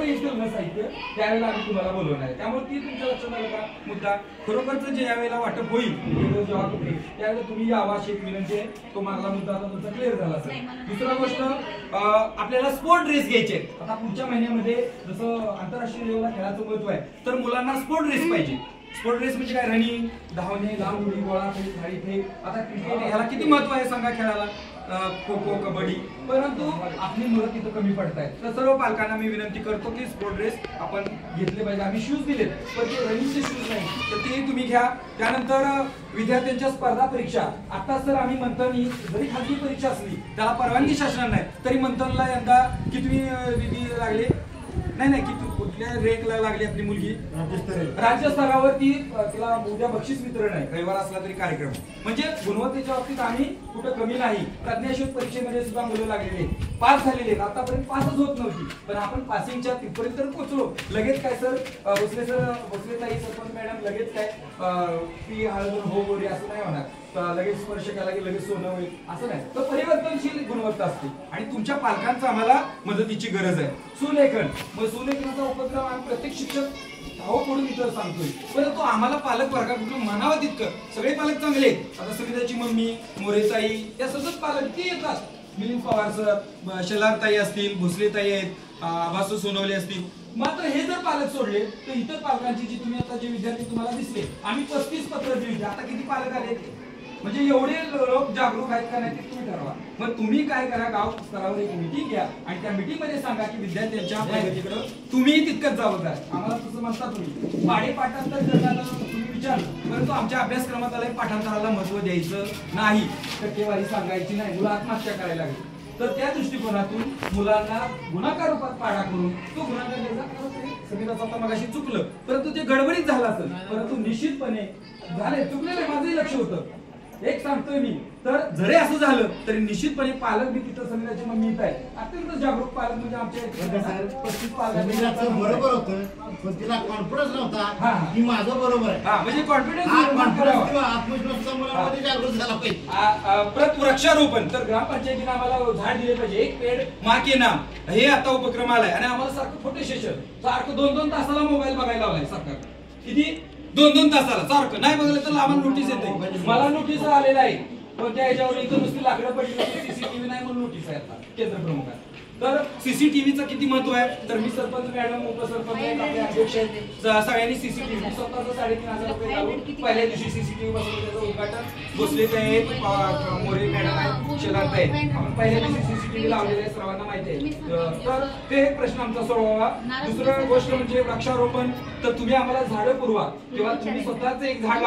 येईल ना साहित्य त्यावेळेला आम्ही तुम्हाला बोलवणार आहे. त्यामुळे ती तुमच्या लक्षात आलं का मुद्दा. खरोखरच जे यावेळेला वाटप होईल जेव्हा कुठे त्यावेळेला तुम्ही यावा अशी एक विनंती आहे. तो मागला मुद्दा आता तुमचा क्लिअर झाला असेल. दुसरा गोष्ट आपल्याला स्पोर्ट ड्रेस घ्यायचे. आता पुढच्या महिन्यामध्ये जसं आंतरराष्ट्रीय लेवलला खेळाचं महत्व आहे तर मुलांना स्पोर्ट ड्रेस पाहिजे. स्पोर्ट ड्रेस म्हणजे काय रनिंग, धावणे, लांब उडी, गोळा फेक, थाळी फेक. आता क्रिकेट ह्याला किती महत्व आहे सांगा खेळाला, खो खो, कबड्डी. परंतु आपली मुलं तिथं कमी पडतायत. तर सर्व पालकांना मी विनंती करतो की स्पोर्ट ड्रेस आपण घेतले पाहिजे. आम्ही शूज दिलेत पण ते रनिंगचे शूज नाही तर ते तुम्ही घ्या. त्यानंतर विद्यार्थ्यांच्या स्पर्धा परीक्षा आता सर आम्ही मंथन जरी खाजगी परीक्षा असली त्याला परवानगी शासनाने नाही तरी मंथनला यंदा किती लागले नाही की कुठल्या रँकला लागली आपली मुलगी राज्यस्तरावरती तिला उद्या बक्षीस वितरण आहे रविवार असला तरी कार्यक्रम. म्हणजे गुणवत्तेच्या बाबतीत आम्ही कुठं कमी नाही. प्रज्ञाशोध परीक्षेमध्ये सुद्धा मुलं लागलेले पास झालेले आहेत. आतापर्यंत पासच होत नव्हती पण आपण पासिंगच्या तिथपर्यंत पोहोचलो. लगेच काय सर भोसले ताई सरपंच मॅडम लगेच काय ती हळद हो गोरी असं नाही होणार. लगेच स्पर्श केला की लगेच सोनं होईल असं नाही. तर परिवर्तनशील गुणवत्ता असते आणि तुमच्या पालकांचं आम्हाला मदतीची गरज आहे. सुलेखन मग सुलेखनाचा उपक्रम आम्ही प्रत्येक शिक्षक भाव पडून इतर सांगतोय परंतु आम्हाला पालक वर्गाकडून म्हणावं तितकं. सगळे पालक चांगले आता सविताची मम्मी मोरेताई या सतत पालक ते येतात. मिलिंद पवार सर, शेलारताई असतील, भोसलेताई आहेत, आभासू सोनवले असतील. मात्र हे जर पालक सोडले तर इतर पालकांची जी तुम्ही आता जे विद्यार्थी तुम्हाला दिसले आम्ही 35 पत्र दिली. आता किती पालक आले म्हणजे एवढे लोक जागरूक आहेत का नाही ते तुम्ही ठरवा. मग तुम्ही काय करा गाव स्तरावर एक मीटिंग घ्या आणि त्या मीटिंग मध्ये सांगा की विद्यार्थ्यांच्या प्रगतीकडे तुम्ही तितकंच जबाबदार. आम्हाला तसं म्हणता तुम्ही पाढे पाठांतर करताना तुम्ही विचारलं परंतु आमच्या अभ्यासक्रमात पाठांतराला महत्व द्यायचं नाही, टक्केवारी सांगायची नाही, मुलं आत्महत्या करायला लागली. तर त्या दृष्टिकोनातून मुलांना गुणाकार रूपात पाढा करून तो गुणाकार द्यायचा. सगळ्याच आता मगाशी चुकलं परंतु ते गडबडीत झालं असेल परंतु निश्चितपणे झाले चुकलेलं माझंही लक्ष होतं. एक सांगतोय मी तर जरी असं झालं तरी निश्चितपणे पालक मी तिथं समीराची मम्मी येत आहे. अत्यंत जागरूक पालक म्हणजे आमच्या 35 पालक बरोबर होतं पण तिला कॉन्फिडन्स नव्हता की माझं बरोबर आहे. म्हणजे कॉन्फिडन्स आत्मविश्वास मुलांमध्ये जागृत झाला पाहिजे. परत वृक्षारोपण तर ग्रामपंचायतीने आम्हाला झाड दिले पाहिजे. एक पेड माँ के नाम हे आता उपक्रम आलाय आणि आम्हाला सारखं फोटो सेशन सारखं 2-2 तासाला मोबाईल बघायला लावलाय सरकार. किती 2-2 तासाला सारखं नाही बघलं तर आम्हाला नोटीस येते. मला नोटीस आलेला आहे पण त्या ह्याच्यावर इथं नुसती लाकडं पडली सीसीटीव्ही नाही म्हणून नोटीस आहे आता केंद्र प्रमुखात. तर सीसीटीव्हीचं किती महत्व आहे तर मी सरपंच मॅडम उपसरपंच आपले अध्यक्ष सगळ्यांनी सीसीटीव्ही स्वतःचं 3,500 रुपये घालून पहिल्या दिवशी सीसीटीव्ही बसवलं त्याचं उद्घाटन भोसलेत आहेत, मोरे मॅडम आहेत, शेलारत आहेत. आपण पहिल्या दिवशी सीसीटीव्ही लावलेले आहे सर्वांना माहिती आहे. तर ते प्रश्न आमचा सोडवावा. दुसरं गोष्ट म्हणजे वृक्षारोपण तर तुम्ही आम्हाला झाडं पुरवा किंवा तुम्ही स्वतःच एक झाड